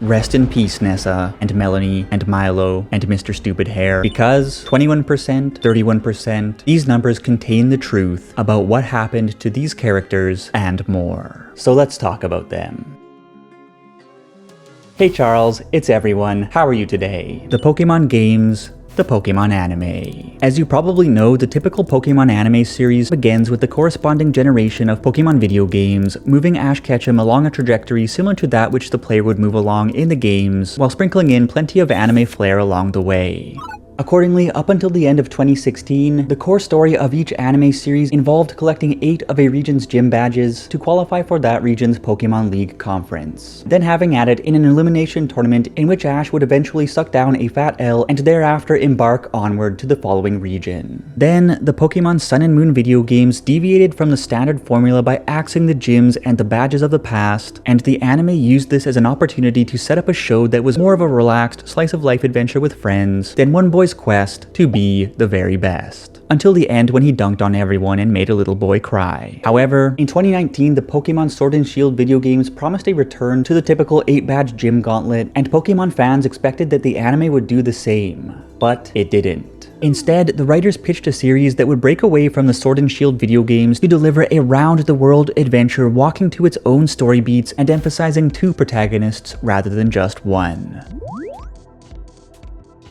Rest in peace, Nessa, and Melanie, and Milo, and Mr. Stupid Hair, because 21%, 31%, these numbers contain the truth about what happened to these characters and more. So let's talk about them. Hey Charles, it's everyone, how are you today? The Pokemon games, the Pokemon anime. As you probably know, the typical Pokemon anime series begins with the corresponding generation of Pokemon video games, moving Ash Ketchum along a trajectory similar to that which the player would move along in the games, while sprinkling in plenty of anime flair along the way. Accordingly, up until the end of 2016, the core story of each anime series involved collecting 8 of a region's gym badges to qualify for that region's Pokemon League conference, then having at it in an elimination tournament in which Ash would eventually suck down a fat L and thereafter embark onward to the following region. Then, the Pokemon Sun and Moon video games deviated from the standard formula by axing the gyms and the badges of the past, and the anime used this as an opportunity to set up a show that was more of a relaxed slice-of-life adventure with friends than one boy's quest to be the very best. Until the end when he dunked on everyone and made a little boy cry. However, in 2019, the Pokemon Sword and Shield video games promised a return to the typical 8-badge gym gauntlet, and Pokemon fans expected that the anime would do the same. But it didn't. Instead, the writers pitched a series that would break away from the Sword and Shield video games to deliver a round-the-world adventure walking to its own story beats and emphasizing 2 protagonists rather than just one.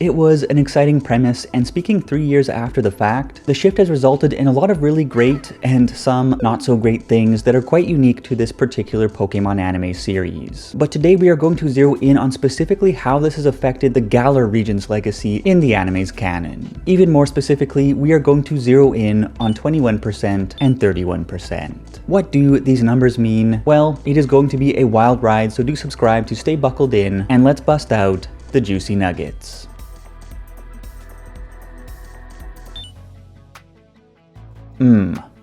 It was an exciting premise, and speaking 3 years after the fact, the shift has resulted in a lot of really great and some not so great things that are quite unique to this particular Pokemon anime series. But today we are going to zero in on specifically how this has affected the Galar region's legacy in the anime's canon. Even more specifically, we are going to zero in on 21% and 31%. What do these numbers mean? Well, it is going to be a wild ride, so do subscribe to stay buckled in, and let's bust out the juicy nuggets.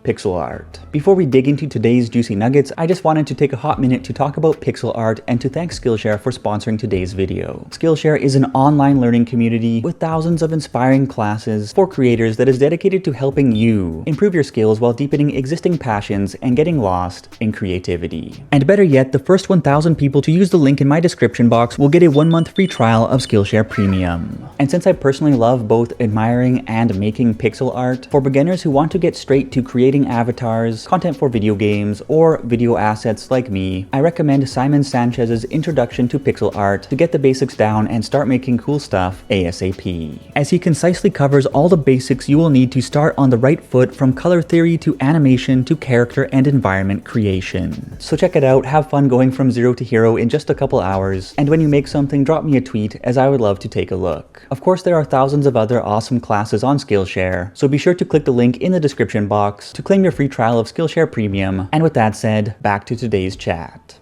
Pixel art. Before we dig into today's juicy nuggets, I just wanted to take a hot minute to talk about pixel art and to thank Skillshare for sponsoring today's video. Skillshare is an online learning community with thousands of inspiring classes for creators that is dedicated to helping you improve your skills while deepening existing passions and getting lost in creativity. And better yet, the first 1,000 people to use the link in my description box will get a 1-month free trial of Skillshare Premium. And since I personally love both admiring and making pixel art, for beginners who want to get straight to creating avatars, content for video games, or video assets like me, I recommend Simon Sanchez's Introduction to Pixel Art to get the basics down and start making cool stuff ASAP. As he concisely covers all the basics you will need to start on the right foot, from color theory to animation to character and environment creation. So check it out, have fun going from zero to hero in just a couple hours, and when you make something, drop me a tweet as I would love to take a look. Of course, there are thousands of other awesome classes on Skillshare, so be sure to click the link in the description box to claim your free trial of Skillshare Premium. And with that said, back to today's chat.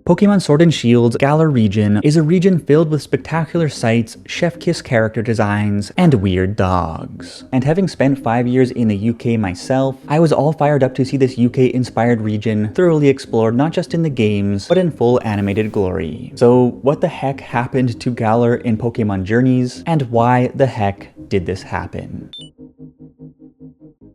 Pokemon Sword and Shield's Galar region is a region filled with spectacular sights, chef-kiss character designs, and weird dogs. And having spent 5 years in the UK myself, I was all fired up to see this UK-inspired region thoroughly explored not just in the games, but in full animated glory. So what the heck happened to Galar in Pokemon Journeys, and why the heck did this happen?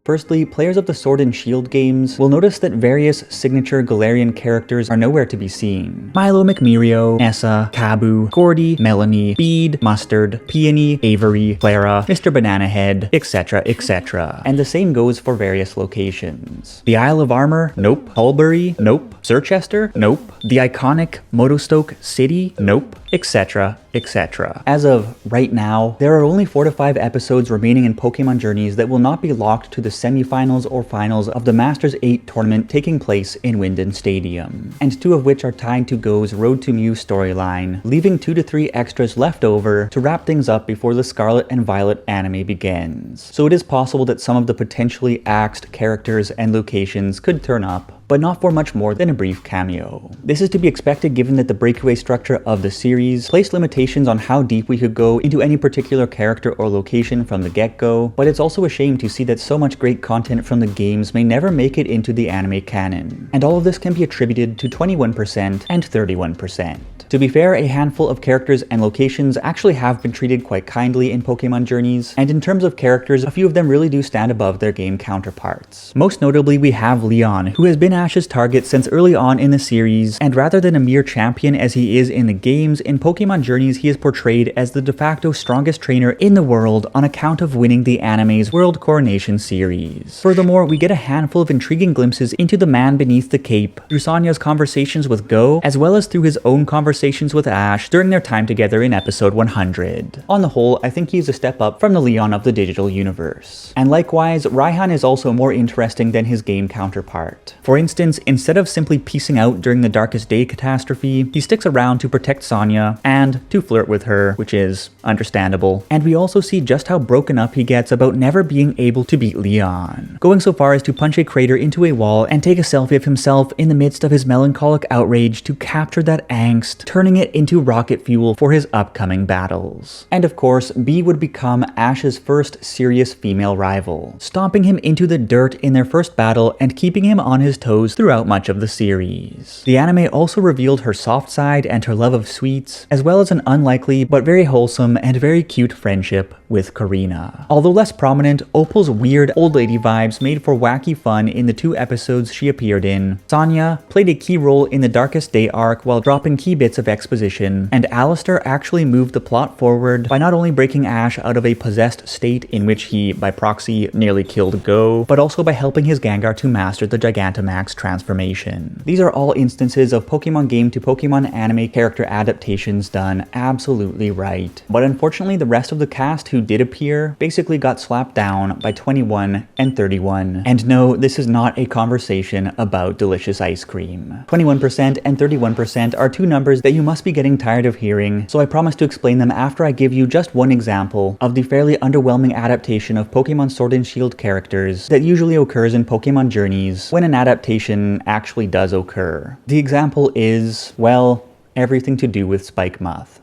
Firstly, players of the Sword and Shield games will notice that various signature Galarian characters are nowhere to be seen. Milo McMerio, Nessa, Kabu, Gordy, Melanie, Bede, Mustard, Peony, Avery, Clara, Mr. Banana Head, etc, etc. And the same goes for various locations. The Isle of Armor? Nope. Hulbury? Nope. Sirchester? Nope. The iconic Motostoke City? Nope. Etc, etc. As of right now, there are only 4 to 5 episodes remaining in Pokemon Journeys that will not be locked to the semifinals or finals of the Masters 8 tournament taking place in WYNDON Stadium, and 2 of which are tied to Go's Road to Mew storyline, leaving 2 to 3 extras left over to wrap things up before the Scarlet and Violet anime begins. So it is possible that some of the potentially axed characters and locations could turn up, but not for much more than a brief cameo. This is to be expected given that the breakaway structure of the series placed limitations on how deep we could go into any particular character or location from the get-go, but it's also a shame to see that so much great content from the games may never make it into the anime canon. And all of this can be attributed to 21% and 31%. To be fair, a handful of characters and locations actually have been treated quite kindly in Pokemon Journeys, and in terms of characters, a few of them really do stand above their game counterparts. Most notably, we have Leon, who has been Ash's target since early on in the series, and rather than a mere champion as he is in the games, in Pokemon Journeys he is portrayed as the de facto strongest trainer in the world on account of winning the anime's World Coronation series. Furthermore, we get a handful of intriguing glimpses into the man beneath the cape through Sonya's conversations with Go, as well as through his own conversations with Ash during their time together in episode 100. On the whole, I think he's a step up from the Leon of the digital universe. And likewise, Raihan is also more interesting than his game counterpart. For instance, instead of simply peacing out during the Darkest Day catastrophe, he sticks around to protect Sonya and to flirt with her, which is understandable. And we also see just how broken up he gets about never being able to beat Leon, going so far as to punch a crater into a wall and take a selfie of himself in the midst of his melancholic outrage to capture that angst, turning it into rocket fuel for his upcoming battles. And of course, Bea would become Ash's first serious female rival, stomping him into the dirt in their first battle and keeping him on his toes throughout much of the series. The anime also revealed her soft side and her love of sweets, as well as an unlikely but very wholesome and very cute friendship with Karina. Although less prominent, Opal's weird old lady vibes made for wacky fun in the 2 episodes she appeared in. Sonya played a key role in the Darkest Day arc while dropping key bits of exposition, and Alistair actually moved the plot forward by not only breaking Ash out of a possessed state in which he, by proxy, nearly killed Go, but also by helping his Gengar to master the Gigantamax transformation. These are all instances of Pokemon game to Pokemon anime character adaptations done absolutely right. But unfortunately, the rest of the cast who did appear basically got slapped down by 21 and 31. And no, this is not a conversation about delicious ice cream. 21% and 31% are 2 numbers that you must be getting tired of hearing, so I promise to explain them after I give you just one example of the fairly underwhelming adaptation of Pokemon Sword and Shield characters that usually occurs in Pokemon Journeys when an adaptation actually does occur. The example is, well, everything to do with Spikemuth.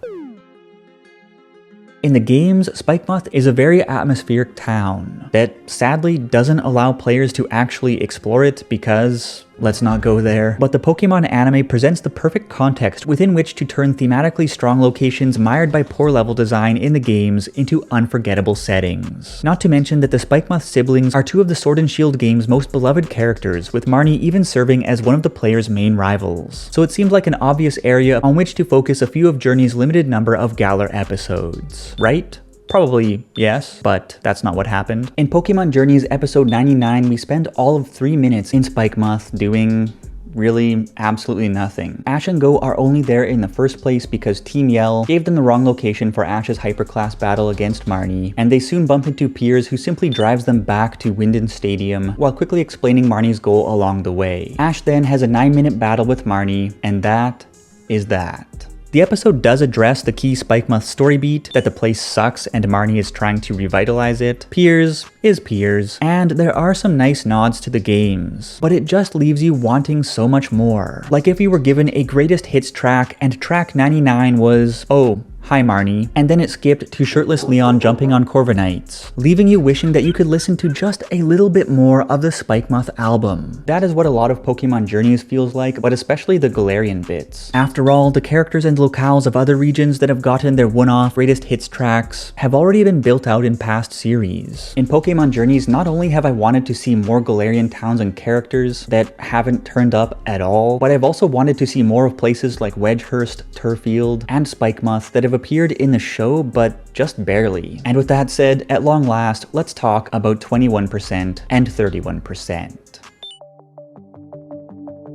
In the games, Spikemuth is a very atmospheric town that sadly doesn't allow players to actually explore it because let's not go there. But the Pokemon anime presents the perfect context within which to turn thematically strong locations mired by poor level design in the games into unforgettable settings. Not to mention that the Spikemuth siblings are 2 of the Sword and Shield game's most beloved characters, with Marnie even serving as one of the player's main rivals. So it seems like an obvious area on which to focus a few of Journey's limited number of Galar episodes, right? Probably yes, but that's not what happened. In Pokemon Journeys episode 99, we spend all of 3 minutes in Spikemuth doing really absolutely nothing. Ash and Go are only there in the first place because Team Yell gave them the wrong location for Ash's hyperclass battle against Marnie, and they soon bump into Piers, who simply drives them back to WYNDON Stadium while quickly explaining Marnie's goal along the way. Ash then has a 9-minute battle with Marnie, and that is that. The episode does address the key Spikemuth story beat, that the place sucks and Marnie is trying to revitalize it. Piers is Piers, and there are some nice nods to the games, but it just leaves you wanting so much more. Like if you were given a greatest hits track and track 99 was, oh, hi Marnie, and then it skipped to shirtless Leon jumping on Corviknights, leaving you wishing that you could listen to just a little bit more of the Spikemuth album. That is what a lot of Pokemon Journeys feels like, but especially the Galarian bits. After all, the characters and locales of other regions that have gotten their one-off greatest hits tracks have already been built out in past series. In Pokemon Journeys, not only have I wanted to see more Galarian towns and characters that haven't turned up at all, but I've also wanted to see more of places like Wedgehurst, Turffield, and Spikemuth that have appeared in the show, but just barely. And with that said, at long last, let's talk about 21% and 31%.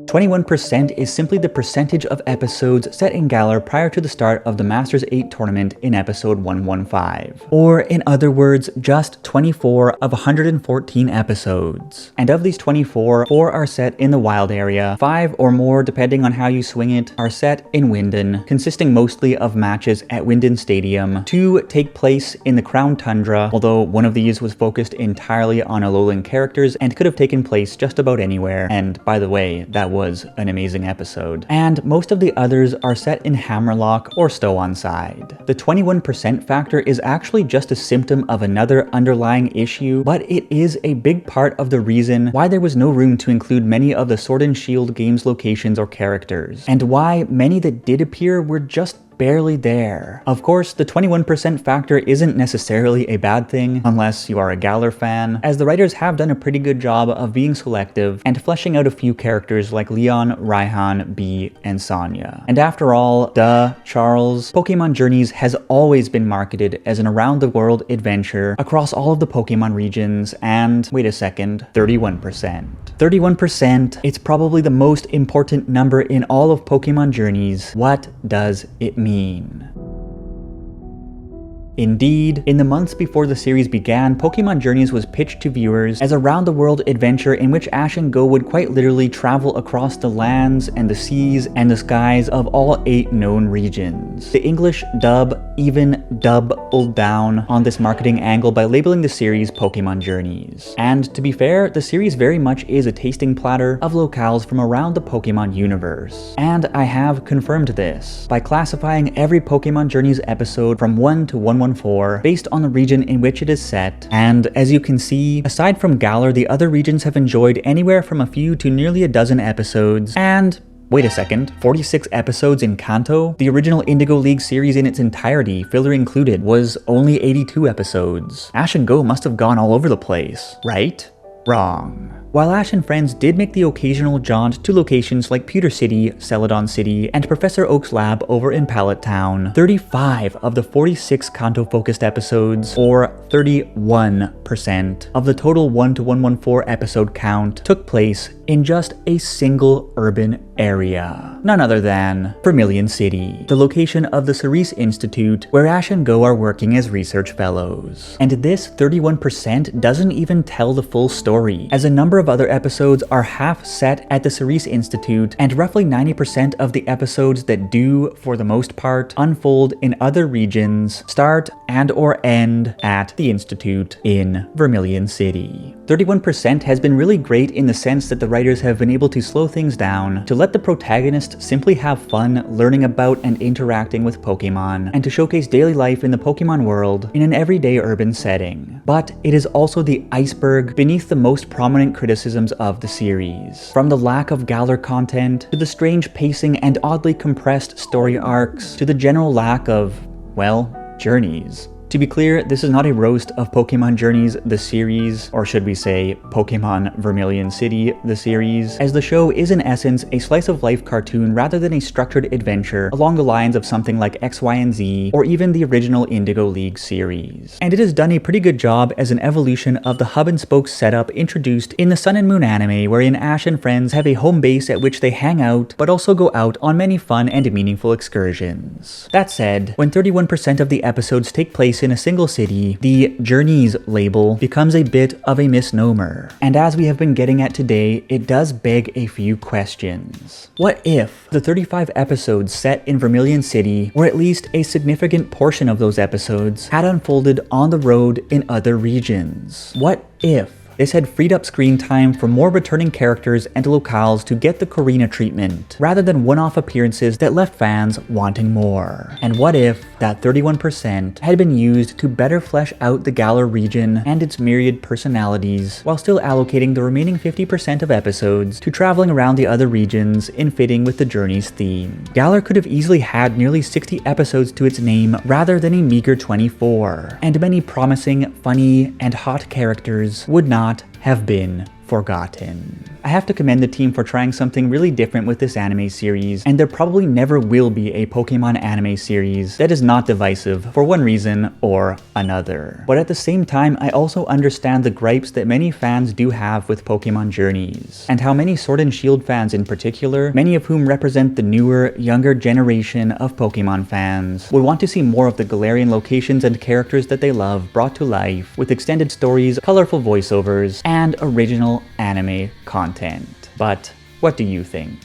21% is simply the percentage of episodes set in Galar prior to the start of the Masters 8 tournament in episode 115. Or in other words, just 24 of 114 episodes. And of these 24, 4 are set in the wild area, 5 or more depending on how you swing it are set in WYNDON, consisting mostly of matches at WYNDON Stadium. 2 take place in the Crown Tundra, although one of these was focused entirely on Alolan characters and could have taken place just about anywhere, and by the way, that was an amazing episode. And most of the others are set in Hammerlocke or STOW-ON-SIDE. The 21% factor is actually just a symptom of another underlying issue, but it is a big part of the reason why there was no room to include many of the Sword and Shield games locations or characters, and why many that did appear were just barely there. Of course, the 21% factor isn't necessarily a bad thing, unless you are a Galar fan, as the writers have done a pretty good job of being selective and fleshing out a few characters like Leon, Raihan, Bee, and Sonya. And after all, duh, Charles, Pokemon Journeys has always been marketed as an around-the-world adventure across all of the Pokemon regions, and, wait a second, 31%. 31%, it's probably the most important number in all of Pokemon Journeys. What does it mean? Indeed, in the months before the series began, Pokemon Journeys was pitched to viewers as a round-the-world adventure in which Ash and Go would quite literally travel across the lands and the seas and the skies of all 8 known regions. The English dub even doubled down on this marketing angle by labeling the series Pokemon Journeys. And to be fair, the series very much is a tasting platter of locales from around the Pokemon universe. And I have confirmed this by classifying every Pokemon Journeys episode from 1 to 114 based on the region in which it is set, and as you can see, aside from Galar, the other regions have enjoyed anywhere from a few to nearly a dozen episodes, and wait a second, 46 episodes in Kanto? The original Indigo League series in its entirety, filler included, was only 82 episodes. Ash and Go must have gone all over the place, right? Wrong. While Ash and friends did make the occasional jaunt to locations like Pewter City, Celadon City, and Professor Oak's lab over in Pallet Town, 35 of the 46 Kanto-focused episodes, or 31% of the total 1 to 114 episode count, took place in just a single urban area. None other than Vermilion City, the location of the Cerise Institute, where Ash and Go are working as research fellows. And this 31% doesn't even tell the full story, as a number of other episodes are half set at the Cerise Institute, and roughly 90% of the episodes that do, for the most part, unfold in other regions, start and or end at the Institute in Vermilion City. 31% has been really great in the sense that the writers have been able to slow things down, to let the protagonist simply have fun learning about and interacting with Pokemon, and to showcase daily life in the Pokemon world in an everyday urban setting. But it is also the iceberg beneath the most prominent criticisms of the series. From the lack of Galar content, to the strange pacing and oddly compressed story arcs, to the general lack of, well, journeys. To be clear, this is not a roast of Pokemon Journeys, the series, or should we say, Pokemon Vermilion City, the series, as the show is in essence a slice-of-life cartoon rather than a structured adventure along the lines of something like X, Y, and Z, or even the original Indigo League series. And it has done a pretty good job as an evolution of the hub-and-spoke setup introduced in the Sun and Moon anime, wherein Ash and friends have a home base at which they hang out, but also go out on many fun and meaningful excursions. That said, when 31% of the episodes take place in a single city, the Journeys label becomes a bit of a misnomer. And as we have been getting at today, it does beg a few questions. What if the 35 episodes set in Vermilion City, or at least a significant portion of those episodes, had unfolded on the road in other regions? What if this had freed up screen time for more returning characters and locales to get the Corina treatment, rather than one-off appearances that left fans wanting more? And what if that 31% had been used to better flesh out the Galar region and its myriad personalities, while still allocating the remaining 50% of episodes to traveling around the other regions in fitting with the Journeys theme? Galar could have easily had nearly 60 episodes to its name rather than a meager 24, and many promising, funny, and hot characters would not have been forgotten. I have to commend the team for trying something really different with this anime series, and there probably never will be a Pokemon anime series that is not divisive for one reason or another. But at the same time, I also understand the gripes that many fans do have with Pokemon Journeys, and how many Sword and Shield fans in particular, many of whom represent the newer, younger generation of Pokemon fans, would want to see more of the Galarian locations and characters that they love brought to life with extended stories, colorful voiceovers, and original anime content. But what do you think?